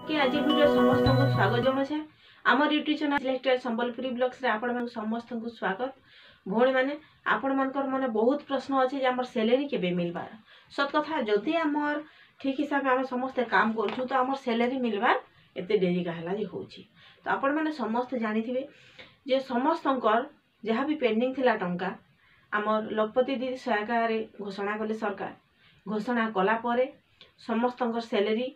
कि आज वीडियो समस्त को स्वागत जनाऊे आमर YouTube channel selected Sambalpuri blogs रे आपण मन समस्त को स्वागत। भौणी माने आपण मानकर माने बहुत प्रश्न अच्छे आम सैलरी केबे मिलबार सत कथा जदि आमर ठीक हिसाब आम समस्ते काम करूँ तो आम सैलरी मिलबार एते डेरी कहला जे होची। तो आपण माने समस्त जानिथिबे जे समस्तंकर जहाँ भी पेंडिंग थिला टंका आमर लखपति दीदी सहायता रे घोषणा कले सरकार घोषणा कला परे समस्तंकर सैलरी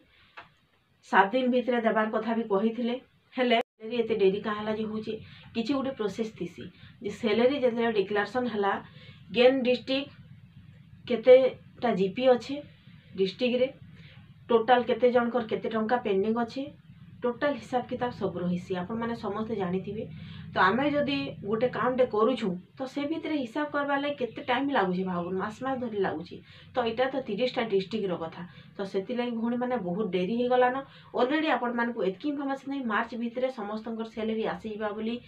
7 दिन भितर देवार कथा भी कही हेले एते डेरी कहाँ जे होचे किछि गोटे प्रोसेस थीसी जे सैलरी जेते डिक्लेरेशन हला गेन डिस्ट्रिक्ट केतेटा जीपी अच्छे डिस्ट्रिक्ट रे टोटाल केते जनकर केते टंका पेंडिंग अच्छे टोटाल हिसाब किताब सब रही आपण माने समस्त जानिथिबे। तो आमे जदि गोटे कामटे करूछु तो से भितर हिसाब करबा लाग केते टाइम लागुछि भाबुन मास धरि लागुछि। तो इटा तो 30टा डिस्ट्रिक्ट रो कथा तो सेति लागि भौणी माने बहुत देरी हे गलान ऑलरेडी आपण मान को एतकी इन्फॉर्मेशन नै मार्च भितर समस्तंकर सैलरी आसीबा बोली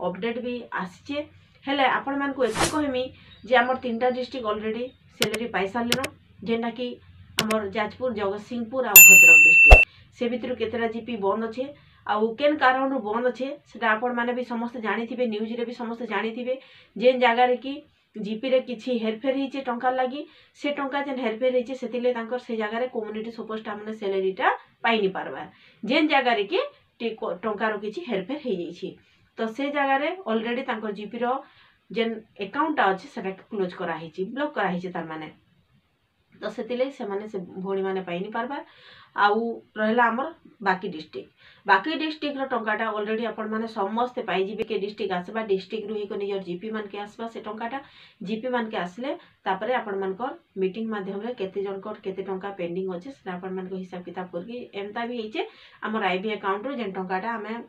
अपडेट भी आसीचे हेले आपण मान को एतकी कहमी जे हमर 3टा डिस्ट्रिक्ट ऑलरेडी सैलरी पाई सारलेन जेना कि हमर जाजपुर जगतसिंहपुर आ भद्रक डिस्ट्रिक्ट से भितर केतेटा जीपी बंद अच्छे आउ केन कारण बंद अच्छे सेटा आपण माने भी समस्त जानिथिबे न्यूज रे भी समस्त जानिथिबे जेन जगह रे कि जीपी रे किछि हेरफेर हिचे टंका लागि से टंका जेन हेरफेर हिचे सेतिले तांकर से जगह रे कम्युनिटी सुपरस्टार माने सैलरीटा पाई नि पारबा जेन जगह रे कि टंका रो किछि हेरफेर हे जाइछि तो से जगह रे ऑलरेडी तांकर जीपी रो जेन अकाउंट अच्छे सेटा क्लोज करा हिछि ब्लॉक करा हिछि तार माने तो सेतिले से माने से भौणी माने पाई नि पारबा आउ रहला हमर बाकी डिस्ट्रिक्ट रो टंकाटा ऑलरेडी आपण माने समस्त पाई जिबे के डिस्ट्रिक्ट आसबा डिस्ट्रिक्ट रु ही को निजर जीपी मान के आसबा से टंकाटा जीपी मान के आसले तापरे आपण मानकर मीटिंग माध्यम रे केते जनकर केते टंका पेंडिंग अछि से आपण मान को हिसाब किताब करके एमता भी हिचे हमर आईबी अकाउंट रो जेन टंकाटा हमें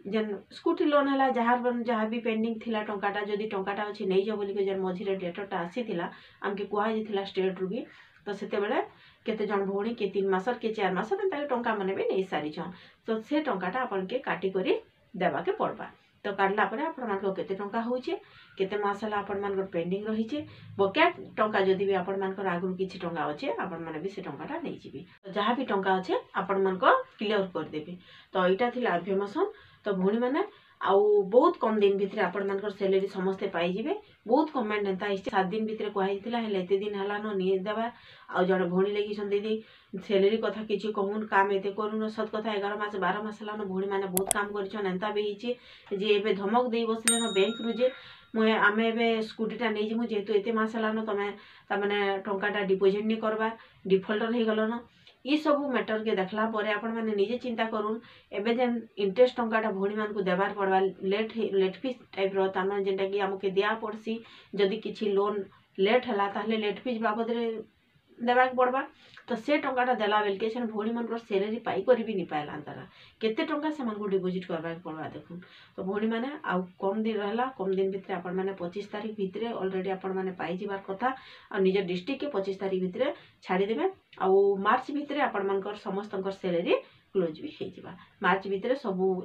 जेन स्कूटी लोन हला जहाँ भी पेंडिंग थिला टंकाटा जदि टंकाटा अछि नै जो बोली के जेन मझिरे डेटटा आसी थिला हमके कुहा जिथिला स्टेट रु भी तो सेते बेले केते जन भौणी के 3 मासर के 4 मासर एंता टंका माने भी नै सारी छन तो से टंकाटा अपन के काटी करी देबा के पड़बा। तो काटला परे आपण मान को केते टंका होचे केते मास हला आपण मान को पेंडिंग रहिचे बकेया टंका जदि भी आपण मान को आगु किछि टंका अछि आपण माने भी से टंकाटा नै जिबी तो जहाँ भी टंका अछि आपण मान को क्लियर कर देबे। तो एटा थिला इन्फॉर्मेशन तो भौणी माने आउ बहुत कम दिन भितर आपण मानकर सैलरी समस्ते पाई जिवे बहुत कमेंट एंता 7 दिन भितर कहला हेले एते दिन हला न नि देबा आ जड़े भौणी लगी दीदी सैलरी कथा किछि कहून काम एते करून सत कथा 11 मास 12 मास हला न भौणी माने बहुत काम करिछन एंता भी हिचे जे एबे धमक देई बसले न बैंक रु जे मुए आमे एबे स्कूटीटा नै जिमु जेतु एते मास हला न तमे ता माने टंकाटा डिपोजिट नि करबा डिफॉल्टर हे गलो न ई सब मैटर के देखला परे आपण माने निजे चिंता करूँ एबे जेन इंटरेस्ट टंकाटा भौणी मान को देबार पड़वा लेट फीस टाइप रो तामे जेंटा कि हमके दिया पड़सी जदि किछि लोन लेट हला ताहले लेट फीस बाबद रे देबा पड़वा तो से टंकाटा देला बेल के सेन भौणी मान को सैलरी पाई करी भी नि पाइला अंतरा केते टंका से मान को डिपोजिट करबा पड़वा देखुन। तो भौणी माने आउ कम दिन रहला कम दिन भितर आपण माने 25 तारीख भितर ऑलरेडी आपण माने पाई जिबार कथा आ निज डिस्ट्रिक्ट के 25 तारीख भितर छाड़ी देबे आउ मार्च भितर आपण मानकर समस्तंकर सैलरी क्लोज भी हे जिबा मार्च भितर सबु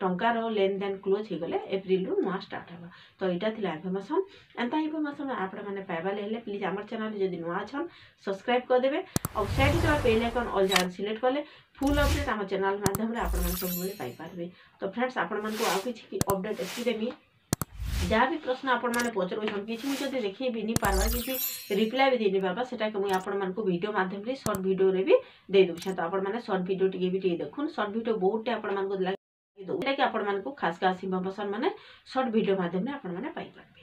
टंकार लेन देन क्लोज हो गले एप्रिल रु नुआ स्टार्ट होगा। तो यहाँ थिला इन्फॉर्मेशन एंता इन्फॉर्मेशन आपण माने पाइबा ले प्लीज आमर चैनल जदि नुआ छन सब्सक्राइब कर देबे और साइड के बेल आइकन ऑल जहाँ सिलेक्ट कले फुल अपडेट आम चैनल माध्यम रे आपण मान सब बेले पाई पारबे। तो फ्रेंड्स आपण मान को आ किछि अपडेट एति देमी जहाँ भी प्रश्न आपण माने पचरुछन किछि मुझे जदि देखि भी नि पारबा किछि रिप्लाई भी देनि पारबा सेटा के मुई आपण मान को वीडियो माध्यम रे शॉर्ट वीडियो रे भी दे दूछ। तो आपण माने शॉर्ट वीडियो टिके भी टिके देखुन शॉर्ट वीडियो बहुत आपण मान को कि आपण मान को खास खास इन्फॉर्मेशन माने शॉर्ट वीडियो माध्यम रे आपण माने पाई पारबे।